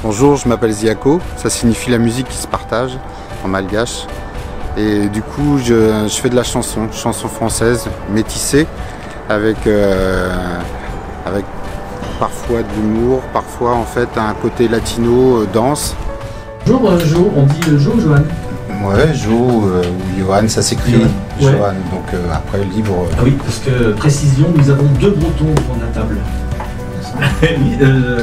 Bonjour, je m'appelle Ziako, ça signifie la musique qui se partage en malgache. Et du coup, je fais de la chanson française, métissée, avec parfois de l'humour, parfois en fait un côté latino, danse. Bonjour Jo, on dit Jo ou Johan? Ouais, Jo ou Johan, ça s'écrit Johan. Johan, donc après libre. Ah oui, parce que précision, nous avons deux Bretons autour de la table. Oui,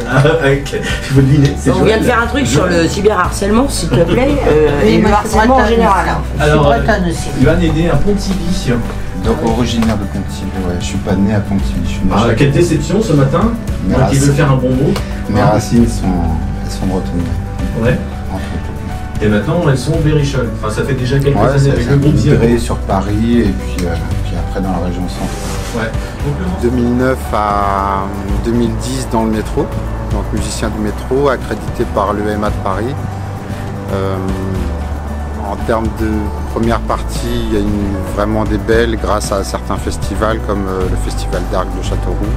avec, je veux deviner. On vient de faire un truc sur le cyberharcèlement, s'il te plaît, et le harcèlement en général. Alors, Johan est né à Pontivy. Donc originaire de Pontivy, ouais, je suis pas né à Pontivy, je suis né Ah, quelle déception ce matin, moi qui veux faire un bon mot. Mes racines sont bretonnes. Ouais. Et maintenant elles sont berricholes. Enfin, ça fait déjà quelques années avec le groupe migré sur Paris et puis après dans la région centre. Ouais. Donc, 2009 à 2010 dans le métro, donc musicien du métro, accrédité par l'EMA de Paris. En termes de première partie, il y a vraiment des belles grâce à certains festivals comme le Festival d'Arc de Châteauroux.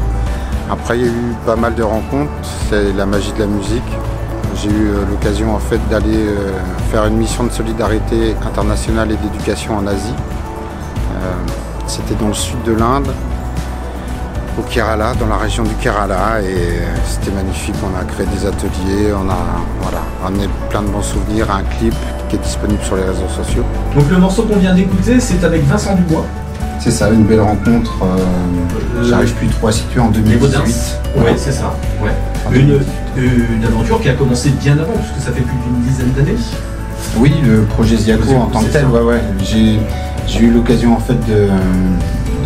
Après, il y a eu pas mal de rencontres, c'est la magie de la musique. J'ai eu l'occasion en fait d'aller faire une mission de solidarité internationale et d'éducation en Asie. C'était dans le sud de l'Inde, au Kerala, dans la région du Kerala, et c'était magnifique. On a créé des ateliers, on a ramené plein de bons souvenirs, un clip qui est disponible sur les réseaux sociaux. Donc le morceau qu'on vient d'écouter, c'est avec Vincent Dubois. C'est ça, une belle rencontre. J'arrive plus trop à situer en 2018. Oui, c'est ça. Ouais. Une aventure qui a commencé bien avant, puisque ça fait plus d'une dizaine d'années. Oui, le projet Ziako en tant que tel, ouais. J'ai eu l'occasion en fait de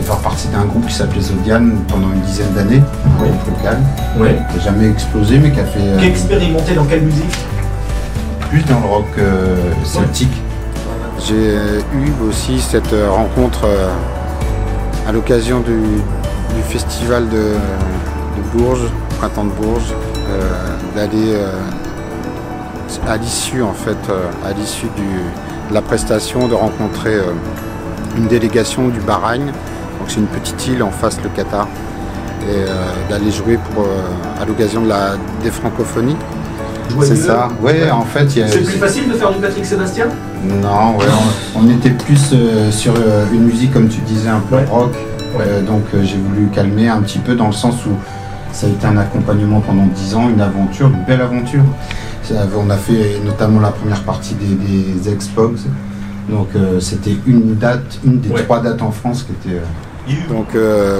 faire partie d'un groupe qui s'appelait Zodian pendant une dizaine d'années, un groupe local, qui n'a jamais explosé mais qui a fait... Qui a expérimenté dans quelle musique? Plus dans le rock celtique. J'ai eu aussi cette rencontre à l'occasion du festival de Bourges, Printemps de Bourges, d'aller à l'issue en fait, de la prestation, de rencontrer une délégation du Bahreïn. Donc c'est une petite île en face le Qatar, et d'aller jouer à l'occasion des francophonies. C'est ça. Ouais, en fait, c'est plus facile de faire du Patrick Sébastien? Non, ouais, on était plus sur une musique comme tu disais un peu rock. Donc j'ai voulu calmer un petit peu dans le sens où ça a été un accompagnement pendant 10 ans, une aventure, une belle aventure. On a fait notamment la première partie des Expogs. Donc c'était une des 3 dates en France qui était... Donc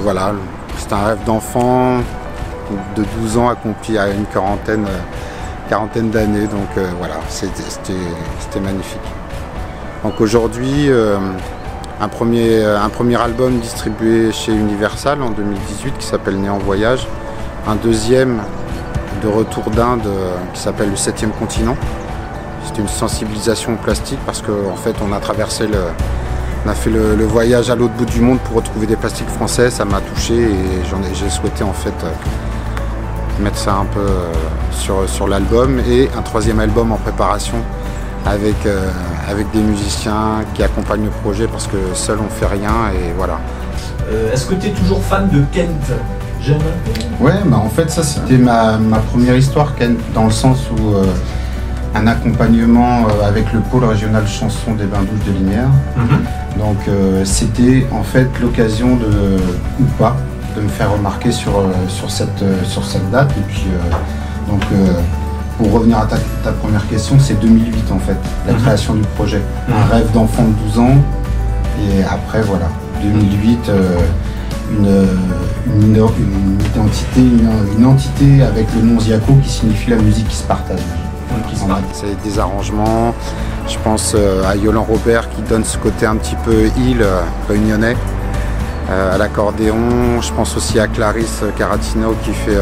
voilà, c'était un rêve d'enfant de 12 ans accompli à une quarantaine d'années. Donc voilà, c'était magnifique. Donc aujourd'hui, un premier album distribué chez Universal en 2018 qui s'appelle Né en voyage. Un deuxième de retour d'Inde qui s'appelle Le 7e continent. C'était une sensibilisation au plastique parce qu'en fait on a traversé on a fait le voyage à l'autre bout du monde pour retrouver des plastiques français. Ça m'a touché et j'ai souhaité en fait mettre ça un peu sur l'album, et un 3e album en préparation avec des musiciens qui accompagnent le projet parce que seul on fait rien, et voilà. Est-ce que tu es toujours fan de Kent? Ouais, bah en fait ça c'était ma première histoire, Kent, dans le sens où un accompagnement avec le pôle régional chanson des Bains-Douches de Linières. Donc c'était en fait l'occasion ou pas de me faire remarquer sur cette date. Et puis pour revenir à ta première question, c'est 2008 en fait, la création du projet. Un rêve d'enfant de 12 ans, et après voilà, 2008, une entité avec le nom Ziako qui signifie la musique qui se partage. C'est des arrangements, je pense à Yolande Robert qui donne ce côté un petit peu île réunionnais, à l'accordéon. Je pense aussi à Clarisse Caratino qui fait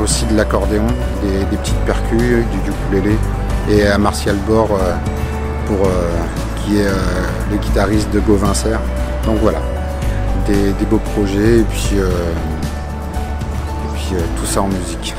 aussi de l'accordéon, des petites percus, du ukulélé, et à Martial Bord qui est le guitariste de Gauvincer. Donc voilà, des beaux projets, et puis tout ça en musique.